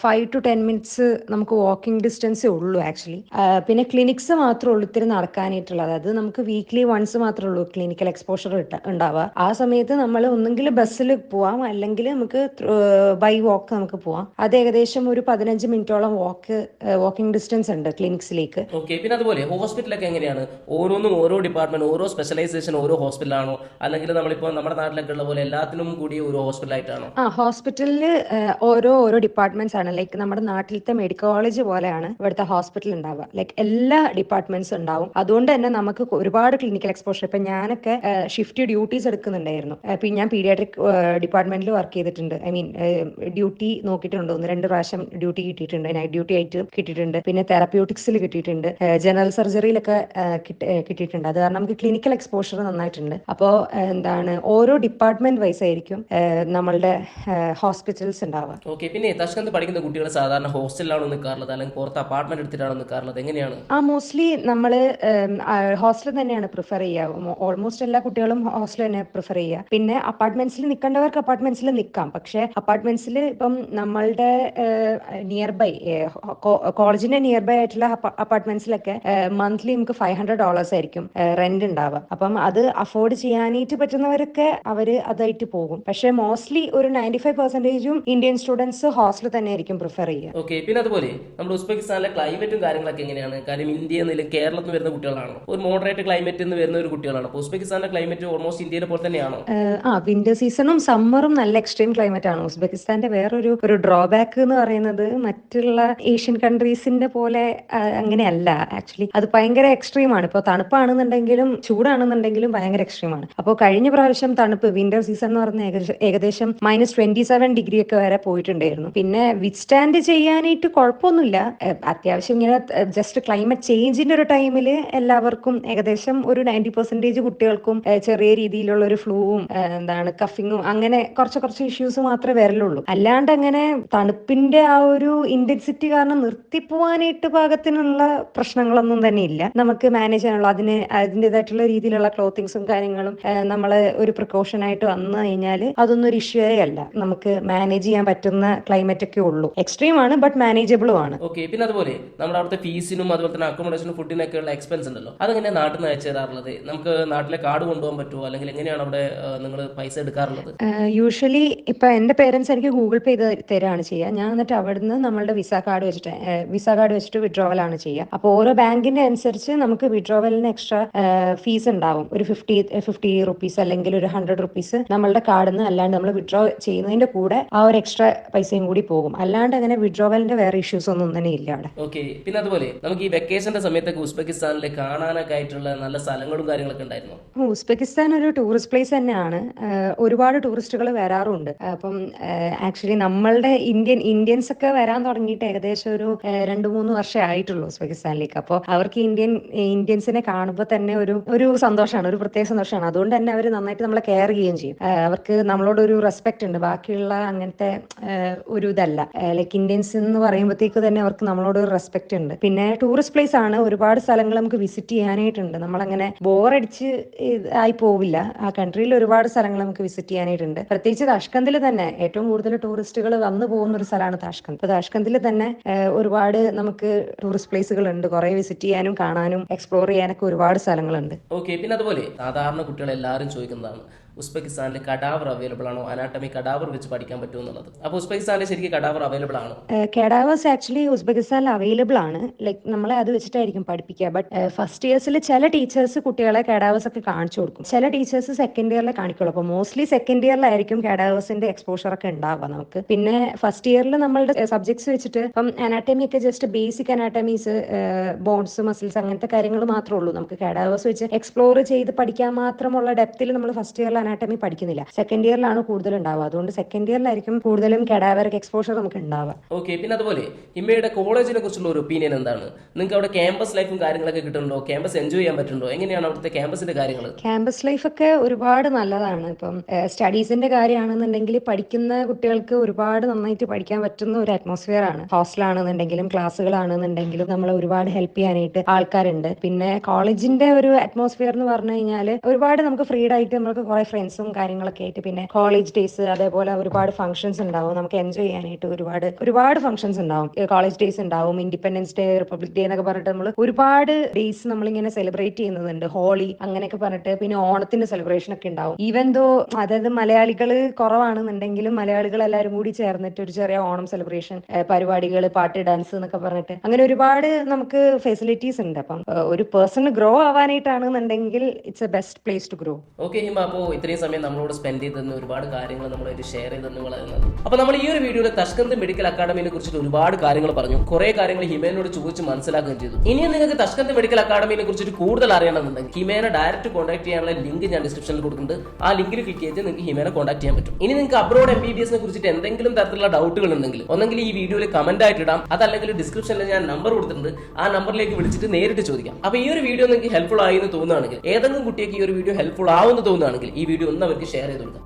5 to 10 minutes നമുക്ക് വാക്കിംഗ് ഡിസ്റ്റൻസേ ഉള്ളൂ ആക്ച്വലി. പിന്നെ ക്ലിനിക്സ് മാത്രമേ ഉള്ളൂ ഇത്തിരി നടക്കാനായിട്ടുള്ളത്. അത് നമുക്ക് വീക്ക്ലി വൺസ് മാത്രമേ ഉള്ളൂ ക്ലിനിക്കൽ എക്സ്പോഷർ ഉണ്ടാവുക. ആ സമയത്ത് നമ്മൾ ഒന്നെങ്കിൽ ബസ്സിൽ പോവാം, അല്ലെങ്കിൽ നമുക്ക് ബൈ വാക്ക് നമുക്ക് പോവാം. അത് ഏകദേശം ഒരു 15 മിനിറ്റോളം വാക്കിംഗ് ഡിസ്റ്റൻസ് ഉണ്ട് ക്ലിനിക്സിലേക്ക്. പിന്നെ അതുപോലെ ഹോസ്പിറ്റലൊക്കെ എങ്ങനെയാണ്? ഓരോന്നും ഓരോ ഡിപ്പാർട്ട്മെന്റ്, ഓരോ സ്പെഷ്യലൈസേഷൻ ഓരോ ഹോസ്പിറ്റലാണോ, അല്ലെങ്കിൽ നമ്മളിപ്പോ നമ്മുടെ നാട്ടിലൊക്കെ ഉള്ള പോലെ എല്ലാത്തിനും കൂടി ഒരു ഹോസ്പിറ്റലായിട്ടാണോ? ഹോസ്പിറ്റലിൽ ഓരോ ഡിപ്പാർട്ട്മെന്റ്സ് ആണ്. ലൈക്ക് നമ്മുടെ നാട്ടിലത്തെ മെഡിക്കൽ കോളേജ് പോലെയാണ് ഇവിടുത്തെ ഹോസ്പിറ്റൽ ഉണ്ടാവുക. ലൈക്ക് എല്ലാ ഡിപ്പാർട്ട്മെന്റ്സ് ഉണ്ടാവും. അതുകൊണ്ട് തന്നെ നമുക്ക് ഒരുപാട് ക്ലിനിക്കൽ എക്സ്പോഷർ. ഇപ്പൊ ഞാനൊക്കെ ഷിഫ്റ്റ് ഡ്യൂട്ടീസ് എടുക്കുന്നുണ്ടായിരുന്നു. ഞാൻ പീഡിയാട്രിക് ഡിപ്പാർട്ട്മെന്റിൽ വർക്ക് ചെയ്തിട്ടുണ്ട്. ഐ മീൻ ഡ്യൂട്ടി നോക്കിയിട്ടുണ്ട്. 1-2 പ്രാവശ്യം ഡ്യൂട്ടി കിട്ടിയിട്ടുണ്ട്. നൈറ്റ് ഡ്യൂട്ടി ആയിട്ട് കിട്ടിയിട്ടുണ്ട്. പിന്നെ തെറാപ്യൂട്ടിക്സിൽ കിട്ടിയിട്ടുണ്ട്. ജനറൽ സർജറിയിലൊക്കെ കിട്ടിയിട്ടുണ്ട്. അത് കാരണം നമുക്ക് ക്ലിനിക്കൽ എക്സ്പോഷർ നന്നായിട്ടുണ്ട്. അപ്പോൾ ഓരോ ഡിപ്പാർട്ട്മെന്റ് വൈസ് ആയിരിക്കും നമ്മളുടെ ഹോസ്പിറ്റൽസ് ഉണ്ടാവുക. പിന്നെ തഷ്കന്ത് പഠിക്കുന്ന കുട്ടികൾ സാധാരണ ഹോസ്റ്റലിലാണോ നിൽക്കാറുള്ളത്, അല്ലെങ്കിൽ പുറത്ത് അപ്പാർട്ട്മെന്റ് എടുത്തിട്ടാണോ നിൽക്കാറുള്ളത്? എങ്ങനെയാണ്? മോസ്റ്റ്ലി നമ്മള് ഹോസ്റ്റൽ തന്നെയാണ് പ്രിഫർ ചെയ്യുക. ഓൾമോസ്റ്റ് എല്ലാ കുട്ടികളും ഹോസ്റ്റൽ തന്നെ പ്രിഫർ ചെയ്യുക. പിന്നെ അപ്പാർട്ട്മെന്റ്സിൽ നിൽക്കേണ്ടവർക്ക് അപ്പാർട്ട്മെന്റ്സിൽ നിൽക്കാം. പക്ഷെ അപ്പാർട്ട്മെന്റ്സിൽ ഇപ്പം നമ്മളുടെ നിയർ ബൈ കോളേജിന്റെ നിയർ ബൈ ആയിട്ടുള്ള അപ്പാർട്ട്മെന്റ്സിലൊക്കെ മന്ത്ലി നമുക്ക് $500 ആയിരിക്കും റെന്റ് ഉണ്ടാവുക. അപ്പം അത് അഫോർഡ് ചെയ്യാനായിട്ട് പറ്റുന്നവരൊക്കെ അവര് അതായിട്ട് പോകും. പക്ഷെ മോസ്റ്റ്ലി ഒരു 95% ഇന്ത്യൻ സ്റ്റുഡൻസ് ഹോസ്റ്റൽ തന്നെ ആയിരിക്കും പ്രിഫർ ചെയ്യുക. പിന്നെ അതുപോലെ നമ്മുടെ ഉസ്ബെക്കിസ്ഥാനിലെ ക്ലൈമറ്റും കാര്യങ്ങളൊക്കെ എങ്ങനെയാണ്? കാര്യം ഇന്ത്യയിൽ നിന്ന് കേരളത്തിൽ വരുന്ന കുട്ടികളാണോ? ഒരു മോഡറേറ്റ് മോഡറേറ്റ് ക്ലൈമറ്റ് എന്ന് വരുന്ന ഒരു കുട്ടികളാണ്. അപ്പോൾ ഉസ്ബെക്കിസ്ഥാന്റെ ക്ലൈമറ്റ് ഓൾമോസ്റ്റ് ഇന്ത്യയിലെ പോലെ തന്നെയാണോ? വിന്റർ സീസണും സമ്മറും നല്ല എക്സ്ട്രീം ക്ലൈമറ്റ് ആണ്. ഉസ്ബെക്കിസ്ഥാന്റെ വേറൊരു ഡ്രോബാക്ക് എന്ന് പറയുന്നത് മറ്റുള്ള ഏഷ്യൻ കൺട്രീസിന്റെ പോലെ അങ്ങനെയല്ല. ആക്ച്വലി അത് ഭയങ്കര എക്സ്ട്രീം ആണ്. ഇപ്പോൾ തണുപ്പാണെന്നുണ്ടെങ്കിലും ചൂടാണെന്നുണ്ടെങ്കിലും ഭയങ്കര എക്സ്ട്രീം ആണ്. അപ്പോൾ കഴിഞ്ഞ പ്രാവശ്യം തണുപ്പ് വിന്റർ സീസൺ എന്ന് പറഞ്ഞ ഏകദേശം -27 ഡിഗ്രി ഒക്കെ വരെ പോയിട്ടുണ്ടായിരുന്നു. പിന്നെ വിത്ത്സ്റ്റാൻഡ് ചെയ്യാനായിട്ട് കുഴപ്പമൊന്നുമില്ല. അത്യാവശ്യം ഇങ്ങനെ ജസ്റ്റ് ക്ലൈമറ്റ് ചേഞ്ചിന്റെ ഒരു ടൈമിൽ എല്ലാവർക്കും ഏകദേശം ഒരു 90% കുട്ടികൾക്കും ചെറിയ രീതിയിലുള്ള ഒരു ഫ്ലൂവും കഫിങ്ങും അങ്ങനെ കുറച്ച് ഇഷ്യൂസ് മാത്രമേ വരലുള്ളൂ. അല്ലാണ്ട് അങ്ങനെ തണുപ്പിന്റെ ആ ഒരു ഇന്റൻസിറ്റി കാരണം നിർത്തിപ്പോവാനായിട്ട് പാകത്തിനുള്ള പ്രശ്നങ്ങളൊന്നും തന്നെ ഇല്ല. നമുക്ക് മാനേജ് ചെയ്യാനുള്ള അതിൻ്റെതായിട്ടുള്ള രീതിയിലുള്ള ക്ലോത്തിങ്സും കാര്യങ്ങളും നമ്മൾ ഒരു പ്രിക്കോഷൻ ആയിട്ട് വന്നു കഴിഞ്ഞാൽ അതൊന്നും ഒരു ഇഷ്യൂ അല്ല. നമുക്ക് മാനേജ് ചെയ്യാൻ പറ്റുന്ന ക്ലൈമറ്റ് ഒക്കെ ഉള്ളൂ. എക്സ്ട്രീം ആണ് ബട്ട് മാനേജബിളും ആണ്. ഓക്കെ, പിന്നെ അതുപോലെ നമ്മുടെ അവിടുത്തെ ഫീസിനും അതുപോലെ തന്നെ അക്കോമഡേഷനും ഫുഡിനൊക്കെ ഉള്ള എക്സ്പെൻസ് ഉണ്ടല്ലോ, അതെങ്ങനെ നാട്ടിൽ നിന്ന് അയച്ചു തരാറുള്ളത്? നമുക്ക് നാട്ടിലെ കാർഡ് കൊണ്ടുപോകാൻ പറ്റുമോ, അല്ലെങ്കിൽ എങ്ങനെയാണ് അവിടെ നിങ്ങൾ പൈസ എടുക്കാറുള്ളത്? യൂഷ്വലി ഇപ്പൊ എന്റെ പേരൻസ് എനിക്ക് ഗൂഗിൾ പേ ചെയ്ത് തരാണ് ചെയ്യുക. ഞാൻ എന്നിട്ട് അവിടുന്ന് നമ്മളുടെ വിസ കാർഡ് വെച്ചിട്ട് വിഡ്രോവൽ ആണ് ചെയ്യുക. അപ്പോൾ ഓരോ ബാങ്കിന്റെ അനുസരിച്ച് നമുക്ക് വിഡ്രോവലിന് എക്സ്ട്രാ ഫീസ് ഉണ്ടാവും. ഒരു 50 റുപ്പീസ് അല്ലെങ്കിൽ ഒരു 100 റുപ്പീസ് നമ്മളുടെ കാർഡിൽ നിന്ന് അല്ലാണ്ട് നമ്മൾ വിഡ്രോ ചെയ്യുന്നതിന്റെ കൂടെ ആ ഒരു എക്സ്ട്രാ പൈസയും കൂടി പോകും. അല്ലാണ്ട് അങ്ങനെ വിഡ്രോവലിന്റെ വേറെ ഇഷ്യൂസ് ഒന്നും തന്നെ ഇല്ല അവിടെ. ഓക്കെ, പിന്നെ അതുപോലെ നമുക്ക് ഈ വെക്കേഷന്റെ സമയത്തൊക്കെ ഉസ്ബെക്കിസ്ഥാനിൽ കാണാനൊക്കെ ആയിട്ടുള്ള നല്ല സ്ഥലങ്ങളും കാര്യങ്ങളൊക്കെ ഉണ്ടായിരുന്നു. ഉസ്ബെക്കിസ്ഥാൻ ഒരു ടൂറിസ്റ്റ് പ്ലേസ് തന്നെയാണ്. ഒരുപാട് ടൂറിസ്റ്റുകൾ വരാറുണ്ട്. അപ്പം ആക്ച്വലി നമ്മളുടെ ഇന്ത്യൻസ് ഒക്കെ വരാൻ തുടങ്ങിയിട്ട് ഏകദേശം ഒരു 2-3 വർഷമേ ആയിട്ടുള്ളൂ ഉസ്ബെക്കിസ്ഥാനിലേക്ക്. അപ്പോൾ അവർക്ക് ഇന്ത്യൻസിനെ കാണുമ്പോൾ തന്നെ ഒരു സന്തോഷമാണ്, ഒരു പ്രത്യേക സന്തോഷമാണ്. അതുകൊണ്ട് തന്നെ അവർ നന്നായിട്ട് നമ്മളെ കെയർ ചെയ്യുകയും ചെയ്യും. അവർക്ക് നമ്മളോട് ഒരു റെസ്പെക്ട് ഉണ്ട്. ബാക്കിയുള്ള അങ്ങനത്തെ ഒരു ഇതല്ല. ലൈക്ക് ഇന്ത്യൻസ് എന്ന് പറയുമ്പോഴത്തേക്ക് തന്നെ അവർക്ക് നമ്മളോട് ഒരു റെസ്പെക്ട് ഉണ്ട്. പിന്നെ ടൂറിസ്റ്റ് പ്ലേസ് ആണ്, ഒരുപാട് സ്ഥലങ്ങൾ നമുക്ക് വിസിറ്റ് ചെയ്യാനായിട്ടുണ്ട്. നമ്മളങ്ങനെ ബോറടിച്ച് ആയി പോവില്ല. ആ കൺട്രിയിൽ ഒരുപാട് സ്ഥലങ്ങൾ നമുക്ക് വിസിറ്റ് ചെയ്യാനായിട്ടുണ്ട്. പ്രത്യേകിച്ച് താഷ്കന്തിൽ തന്നെ ഏറ്റവും കൂടുതൽ ടൂറിസ്റ്റുകൾ വന്നു പോകുന്ന ഒരു സ്ഥലമാണ് താഷ്കന്ത്. അപ്പൊ താഷ്കന്തിൽ തന്നെ ഒരുപാട് നമുക്ക് ടൂറിസ്റ്റ് പ്ലേസുകൾ ഉണ്ട്. കുറെ വിസിറ്റ് ചെയ്യാനും കാണാനും എക്സ്പ്ലോർ ചെയ്യാനൊക്കെ ഒരുപാട് സ്ഥലങ്ങളുണ്ട്. ഓക്കെ, പിന്നെ അതുപോലെ സാധാരണ കുട്ടികൾ എല്ലാവരും ചോദിക്കുന്നതാണ് ഉസ്ബെക്കിസ്ഥാനിൽ കഡാവർ അവൈലബിൾ ആണോ, അനാട്ടമി കഡാവർ വെച്ച് പഠിക്കാൻ പറ്റുമോ എന്നുള്ളത്. അപ്പോൾ ഉസ്ബെക്കിസ്ഥാനിൽ ശരിക്കും കഡാവർ അവൈലബിൾ ആണോ? കഡാവേഴ്സ് ആക്ച്വലി ഉസ്ബെക്കിസ്ഥാനിൽ അവൈലബിൾ ആണ്. ലൈക്ക് നമ്മളെ അത് വെച്ചിട്ടായിരിക്കും പഠിപ്പിക്കുക. ബട്ട് ഫസ്റ്റ് ഇയേഴ്സിൽ ചില ടീച്ചേഴ്സ് കുട്ടികളെ കഡാവേഴ്സ് ഒക്കെ കാണിച്ചു കൊടുക്കും. ചില ടീച്ചേഴ്സ് സെക്കൻഡ് ഇയറിലെ കാണിക്കുള്ളൂ. അപ്പോൾ മോസ്റ്റ്ലി സെക്കൻഡ് ഇയറിലായിരിക്കും കഡാവേഴ്സിന്റെ എക്സ്പോഷർ ഒക്കെ ഉണ്ടാവുക നമുക്ക്. പിന്നെ ഫസ്റ്റ് ഇയറിൽ നമ്മളുടെ സബ്ജക്ട്സ് വെച്ചിട്ട് ഇപ്പം അനാട്ടമി ഒക്കെ ജസ്റ്റ് ബേസിക് അനാട്ടമീസ്, ബോൺസ്, മസിൽസ് അങ്ങനത്തെ കാര്യങ്ങൾ മാത്രമേ ഉള്ളൂ. നമുക്ക് കഡാവേഴ്സ് വെച്ച് എക്സ്പ്ലോർ ചെയ്ത് പഠിക്കാൻ മാത്രമുള്ള ഡെപ്തിൽ നമ്മൾ ഫസ്റ്റ് ഇയറിൽ അനാട്ടമി പഠിക്കുന്നില്ല. സെക്കൻഡ് ഇയറിലാണ് കൂടുതൽ ഉണ്ടാവുക. അതുകൊണ്ട് സെക്കൻഡ് ഇയറിലായിരിക്കും കൂടുതലും കഡാവറിക് എക്സ്പോഷർ നമുക്ക് ഉണ്ടാവുക. ഓക്കെ, പിന്നെ അതുപോലെ ഹിമയുടെ കോളേജിനെ കുറിച്ചുള്ള ഒരു ഒപ്പീനിയൻ എന്താണ്? നിങ്ങൾക്ക് അവിടെ ക്യാമ്പസ് ലൈഫും കാര്യങ്ങളൊക്കെ കിട്ടുന്നുണ്ടോ? ക്യാമ്പസ് എൻജോയ് ചെയ്യാൻ പറ്റുന്നുണ്ടോ? എങ്ങനെയാണ് അവിടുത്തെ ക്യാമ്പസിന്റെ കാര്യങ്ങൾ? ക്യാമ്പസ് ലൈഫ് ഒക്കെ ഒരുപാട് നല്ലതാണ്. ഇപ്പം സ്റ്റഡീസിന്റെ കാര്യമാണെന്നുണ്ടെങ്കിൽ പഠിക്കുന്ന കുട്ടികൾക്ക് ഒരുപാട് നന്നായിട്ട് പഠിക്കാൻ പറ്റുന്ന ഒരു അറ്റ്മോസ്ഫിയർ ആണ്. ഹോസ്റ്റലാണെന്നുണ്ടെങ്കിലും ക്ലാസ്സുകളാണെന്നുണ്ടെങ്കിലും നമ്മളെ ഒരുപാട് ഹെൽപ്പ് ചെയ്യാനായിട്ട് ആൾക്കാരുണ്ട്. പിന്നെ കോളേജിന്റെ ഒരു അറ്റ്മോസ്ഫിയർ എന്ന് പറഞ്ഞു കഴിഞ്ഞാൽ ഒരുപാട് നമുക്ക് ഫ്രീഡ് ആയിട്ട് നമുക്ക് കുറെ ഫ്രണ്ട്സും കാര്യങ്ങളൊക്കെ ആയിട്ട്, പിന്നെ കോളേജ് ഡേയ്സ് അതേപോലെ ഒരുപാട് ഫംഗ്ഷൻസ് ഉണ്ടാവും. നമുക്ക് എൻജോയ് ചെയ്യാനായിട്ട് ഒരുപാട് ഫംഗ്ഷൻസ് ഉണ്ടാവും. കോളേജ് ഡേയ്സ് ഉണ്ടാവും, ഇൻഡിപെൻഡൻസ് ഡേ, റിപ്പബ്ലിക് ഡേ എന്നൊക്കെ പറഞ്ഞിട്ട് നമ്മൾ ഒരുപാട് ഡേയ്സ് നമ്മളിങ്ങനെ സെലിബ്രേറ്റ് ചെയ്യുന്നുണ്ട്. ഹോളി അങ്ങനെയൊക്കെ പറഞ്ഞിട്ട്, പിന്നെ ഓണത്തിന്റെ സെലിബ്രേഷൻ ഒക്കെ ഉണ്ടാവും. ഈവൻ ദോ അതായത് മലയാളികൾ കുറവാണെന്നുണ്ടെങ്കിലും മലയാളികൾ എല്ലാവരും കൂടി ചേർന്നിട്ട് ഒരു ചെറിയ ഓണം സെലിബ്രേഷൻ പരിപാടികൾ, പാട്ട്, ഡാൻസ് എന്നൊക്കെ പറഞ്ഞിട്ട് അങ്ങനെ ഒരുപാട് നമുക്ക് ഫെസിലിറ്റീസ് ഉണ്ട്. അപ്പം ഒരു പേഴ്സൺ ഗ്രോ ആവാനായിട്ടാണെന്നുണ്ടെങ്കിൽ it's a best place to grow. Okay Hima, അപ്പോൾ ഇത്രയും സമയം നമ്മളോട് സ്പെൻഡ് ചെയ്തെന്ന് ഒരുപാട് കാര്യങ്ങൾ നമ്മളായിട്ട് ഷെയർ ചെയ്തെന്ന് വളരുന്നത്. അപ്പോൾ നമ്മൾ ഈ ഒരു വീഡിയോയിൽ തഷ്കന്ത് മെഡിക്കൽ അക്കാഡമിനെ കുറിച്ചിട്ട് ഒരുപാട് കാര്യങ്ങൾ പറഞ്ഞു. കുറെ കാര്യങ്ങൾ ഹിമേനോട് ചോദിച്ച് മനസ്സിലാക്കുകയും ചെയ്തു. ഇനിയും നിങ്ങൾക്ക് തഷ്കന്ത് മെഡിക്കൽ അക്കാഡമിനെ കുറിച്ചിട്ട് കൂടുതൽ അറിയണമെന്നുണ്ടെങ്കിൽ ഹിമേനെ ഡയറക്റ്റ് കോൺടാക്ട് ചെയ്യാനുള്ള ലിങ്ക് ഞാൻ ഡിസ്ക്രിപ്ഷനിൽ കൊടുക്കുന്നുണ്ട്. ആ ലിങ്കിൽ ക്ലിക്ക് ചെയ്ത് നിങ്ങൾക്ക് ഹിമേനെ കോൺടാക്ട് ചെയ്യാൻ പറ്റും. ഇനി നിങ്ങൾക്ക് അബ്രോഡ് MBBS കുറിച്ചിട്ട് എന്തെങ്കിലും തരത്തിലുള്ള ഡൗട്ടുകൾ ഉണ്ടെങ്കിൽ ഒന്നെങ്കിൽ ഈ വീഡിയോയിൽ കമന്റ് ആയിട്ട് ഇടാം, അതല്ലെങ്കിൽ ഡിസ്ക്രിപ്ഷനിൽ ഞാൻ നമ്പർ കൊടുത്തിട്ടുണ്ട്. ആ നമ്പറിലേക്ക് വിളിച്ചിട്ട് നേരിട്ട് ചോദിക്കാം. അപ്പോൾ ഈ ഒരു വീഡിയോ നിങ്ങൾക്ക് ഹെൽപ്ഫുൾ ആയി എന്ന് തോന്നുകയാണെങ്കിൽ, ഏതെങ്കിലും കുട്ടിക്ക് ഈ ഒരു വീഡിയോ ഹെൽപ്ഫുൾ ആവുമെന്ന് തോന്നുകയാണെങ്കിൽ ഈ വീഡിയോ ഒന്ന് അവർക്ക് ഷെയർ ചെയ്ത് കൊടുക്കാം.